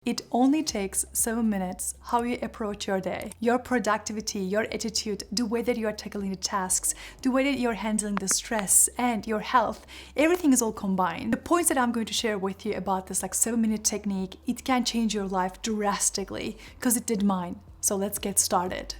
It only takes 7 minutes how you approach your day, your productivity, your attitude, the way that you are tackling the tasks, the way that you're handling the stress and your health. Everything is all combined. The points that I'm going to share with you about this 7-minute technique, it can change your life drastically because it did mine. So let's get started.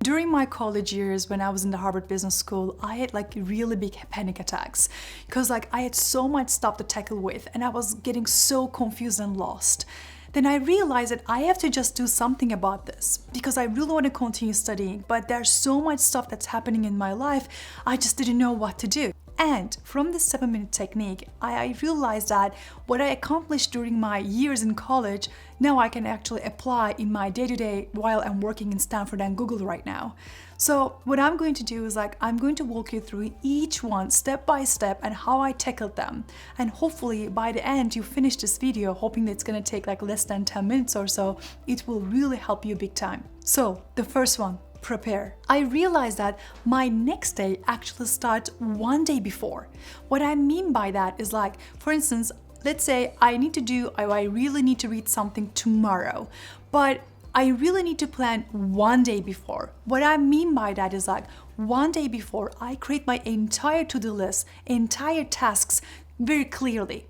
During my college years, when I was in the Harvard Business School, I had really big panic attacks because I had so much stuff to tackle with and I was getting so confused and lost. Then I realized that I have to just do something about this because I really want to continue studying, but there's so much stuff that's happening in my life, I just didn't know what to do. And from this 7-minute technique, I realized that what I accomplished during my years in college, now I can actually apply in my day-to-day while I'm working in Stanford and Google right now. So what I'm going to do is I'm going to walk you through each one step by step and how I tackled them. And hopefully by the end you finish this video, hoping that it's going to take less than 10 minutes or so. It will really help you big time. So the first one. Prepare. I realized that my next day actually starts one day before. What I mean by that is for instance, let's say I really need to read something tomorrow, but I really need to plan one day before. What I mean by that is one day before I create my entire to-do list, entire tasks very clearly.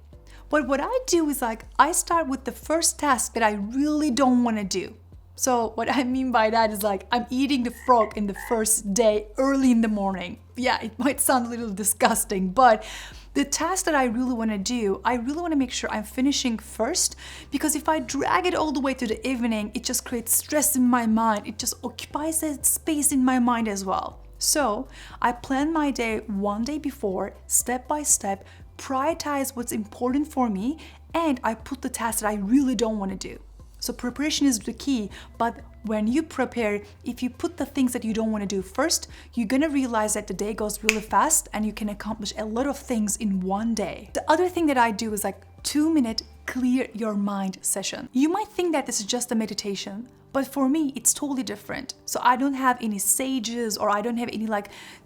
But what I do is I start with the first task that I really don't want to do. So what I mean by that is I'm eating the frog in the first day early in the morning. Yeah, it might sound a little disgusting, but the task that I really want to do, I really want to make sure I'm finishing first, because if I drag it all the way to the evening, it just creates stress in my mind. It just occupies that space in my mind as well. So I plan my day one day before, step by step, prioritize what's important for me, and I put the tasks that I really don't want to do. So preparation is the key, but when you prepare, if you put the things that you don't want to do first, you're gonna realize that the day goes really fast and you can accomplish a lot of things in one day. The other thing that I do is 2-minute clear your mind session. You might think that this is just a meditation, but for me, it's totally different. So I don't have any sages or I don't have any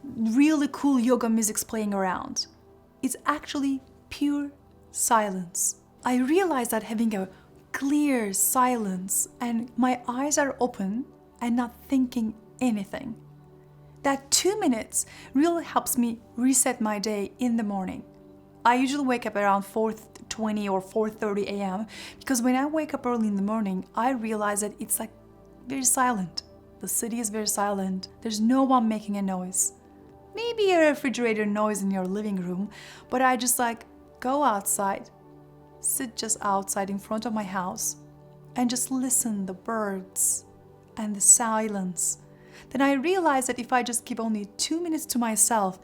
really cool yoga music playing around. It's actually pure silence. I realize that having a clear silence and my eyes are open and not thinking anything, that 2 minutes really helps me reset my day in the morning. I usually wake up around 4:20 or 4:30 a.m. because when I wake up early in the morning, I realize that it's very silent. The city is very silent. There's no one making a noise. Maybe a refrigerator noise in your living room, but I just go outside, sit just outside in front of my house and just listen the birds and the silence. Then I realized that if I just give only 2 minutes to myself,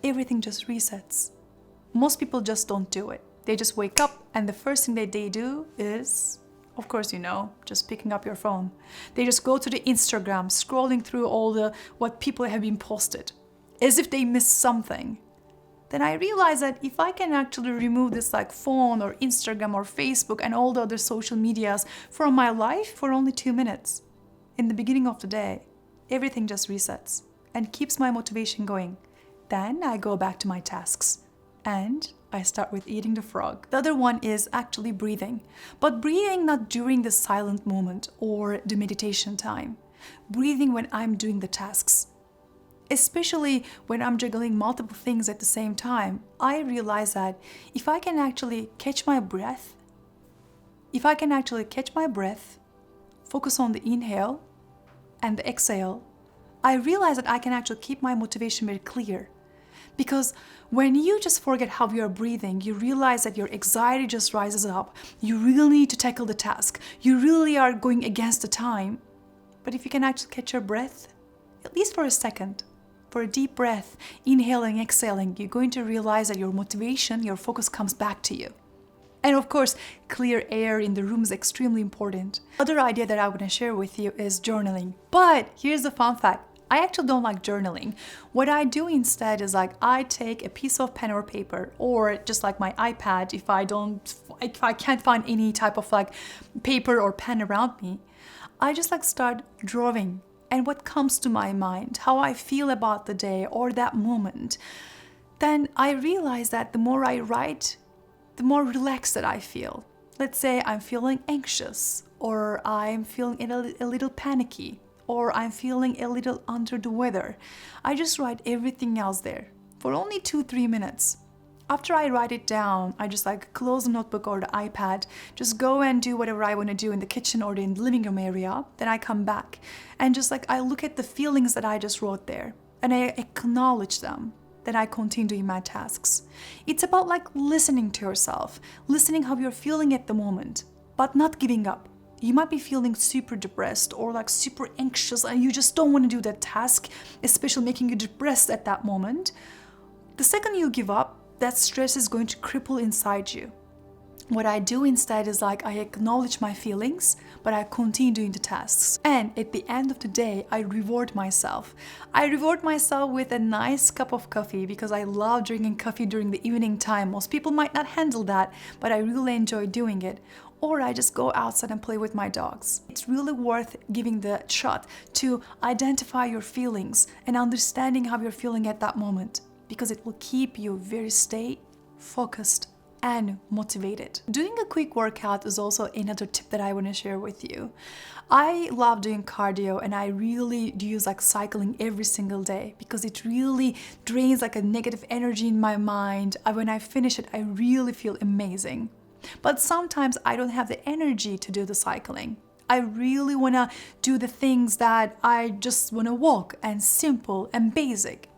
everything just resets. Most people just don't do it. They just wake up and the first thing that they do is, of course, just picking up your phone. They just go to the Instagram, scrolling through all what people have been posted, as if they missed something. Then I realized that if I can actually remove this phone or Instagram or Facebook and all the other social medias from my life for only 2 minutes, in the beginning of the day, everything just resets and keeps my motivation going. Then I go back to my tasks and I start with eating the frog. The other one is actually breathing, but breathing not during the silent moment or the meditation time. Breathing when I'm doing the tasks. Especially when I'm juggling multiple things at the same time, I realize that if I can actually catch my breath, focus on the inhale and the exhale, I realize that I can actually keep my motivation very clear. Because when you just forget how you're breathing, you realize that your anxiety just rises up. You really need to tackle the task. You really are going against the time. But if you can actually catch your breath, at least for a second, for a deep breath, inhaling, exhaling, you're going to realize that your motivation, your focus comes back to you. And of course, clear air in the room is extremely important. Other idea that I want to share with you is journaling. But here's the fun fact. I actually don't like journaling. What I do instead is I take a piece of pen or paper, or just my iPad if I can't find any type of paper or pen around me. I just start drawing and what comes to my mind, how I feel about the day or that moment, then I realize that the more I write, the more relaxed that I feel. Let's say I'm feeling anxious, or I'm feeling a little panicky, or I'm feeling a little under the weather. I just write everything else there for only 2-3 minutes. After I write it down, I just like close the notebook or the iPad, just go and do whatever I want to do in the kitchen or in the living room area. Then I come back and just like I look at the feelings that I just wrote there and I acknowledge them. Then I continue doing my tasks. It's about like listening to yourself, listening how you're feeling at the moment, but not giving up. You might be feeling super depressed or like super anxious and you just don't want to do that task, especially making you depressed at that moment. The second you give up, that stress is going to cripple inside you. What I do instead is like I acknowledge my feelings, but I continue doing the tasks. And at the end of the day, I reward myself. I reward myself with a nice cup of coffee because I love drinking coffee during the evening time. Most people might not handle that, but I really enjoy doing it. Or I just go outside and play with my dogs. It's really worth giving the shot to identify your feelings and understanding how you're feeling at that moment, because it will keep you very focused and motivated. Doing a quick workout is also another tip that I want to share with you. I love doing cardio and I really do use like cycling every single day because it really drains like a negative energy in my mind. When I finish it, I really feel amazing. But sometimes I don't have the energy to do the cycling. I really want to do the things that I just want to walk and simple and basic.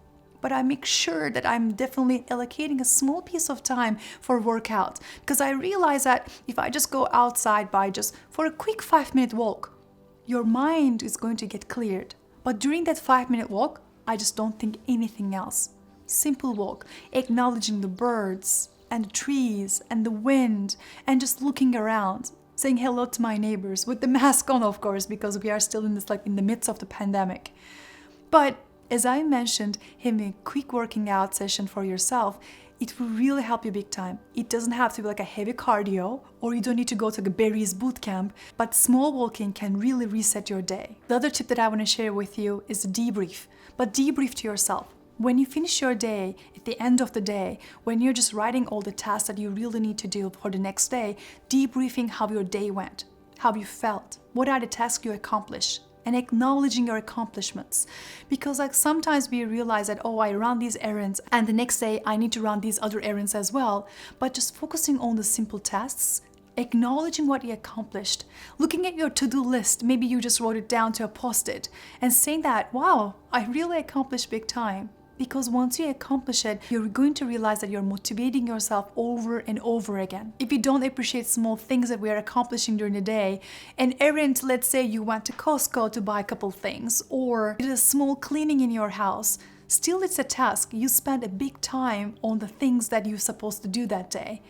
But I make sure that I'm definitely allocating a small piece of time for workout because I realize that if I just go outside for a quick 5-minute walk, your mind is going to get cleared. But during that 5-minute walk, I just don't think anything else. Simple walk, acknowledging the birds and the trees and the wind and just looking around, saying hello to my neighbors with the mask on, of course, because we are still in the midst of the pandemic. But as I mentioned, having a quick working out session for yourself, it will really help you big time. It doesn't have to be like a heavy cardio, or you don't need to go to the Barry's boot camp, but small walking can really reset your day. The other tip that I want to share with you is debrief, but debrief to yourself. When you finish your day, at the end of the day, when you're just writing all the tasks that you really need to do for the next day, debriefing how your day went, how you felt, what are the tasks you accomplished, and acknowledging your accomplishments. Because like sometimes we realize that, oh, I run these errands and the next day I need to run these other errands as well. But just focusing on the simple tasks, acknowledging what you accomplished, looking at your to-do list, maybe you just wrote it down to a post-it and saying that, wow, I really accomplished big time. Because once you accomplish it, you're going to realize that you're motivating yourself over and over again. If you don't appreciate small things that we are accomplishing during the day, an errand, let's say you went to Costco to buy a couple things, or did a small cleaning in your house, still it's a task. You spend a big time on the things that you're supposed to do that day.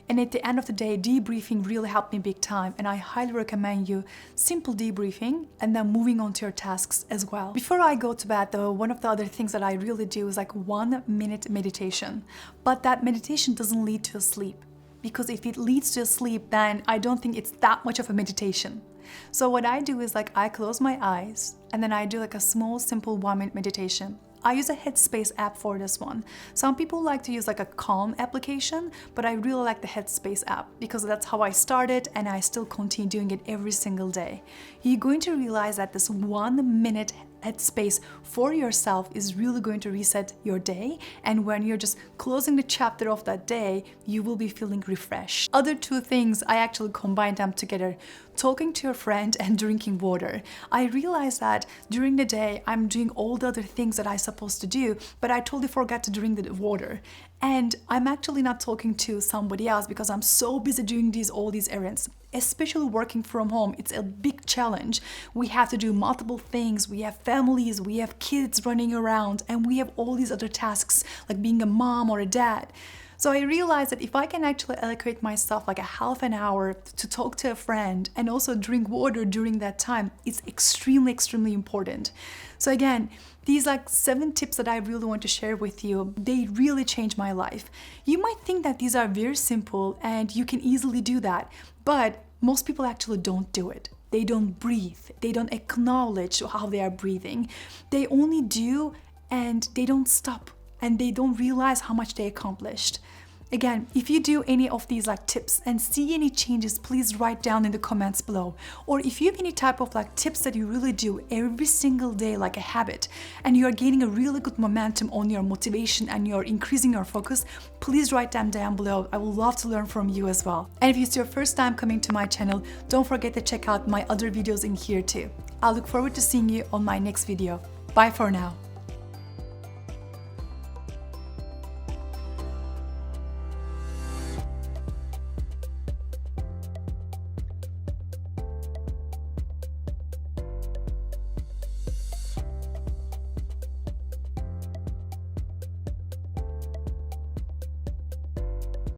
And at the end of the day, debriefing really helped me big time, and I highly recommend you simple debriefing and then moving on to your tasks as well. Before I go to bed though, one of the other things that I really do is like 1-minute meditation. But that meditation doesn't lead to a sleep, because if it leads to a sleep, then I don't think it's that much of a meditation. So what I do is like I close my eyes and then I do like a small simple 1-minute meditation. I use a Headspace app for this one. Some people like to use like a Calm application, but I really like the Headspace app because that's how I started and I still continue doing it every single day. You're going to realize that this 1-minute headspace for yourself is really going to reset your day, and when you're just closing the chapter of that day, you will be feeling refreshed. Other two things, I actually combine them together: talking to your friend and drinking water. I realized that during the day I'm doing all the other things that I'm supposed to do, but I totally forgot to drink the water. And I'm actually not talking to somebody else because I'm so busy doing all these errands. Especially working from home, it's a big challenge. We have to do multiple things. We have families, we have kids running around, and we have all these other tasks like being a mom or a dad. So I realized that if I can actually allocate myself like a half an hour to talk to a friend and also drink water during that time, it's extremely important. So again, these like 7 tips that I really want to share with you, they really changed my life. You might think that these are very simple and you can easily do that, but most people actually don't do it. they don't breathe, they don't acknowledge how they are breathing. They only do and they don't stop, and they don't realize how much they accomplished. Again, if you do any of these like tips and see any changes, please write down in the comments below. Or if you have any type of like tips that you really do every single day like a habit, and you are gaining a really good momentum on your motivation and you're increasing your focus, please write them down below. I would love to learn from you as well. And if it's your first time coming to my channel, don't forget to check out my other videos in here too. I look forward to seeing you on my next video. Bye for now.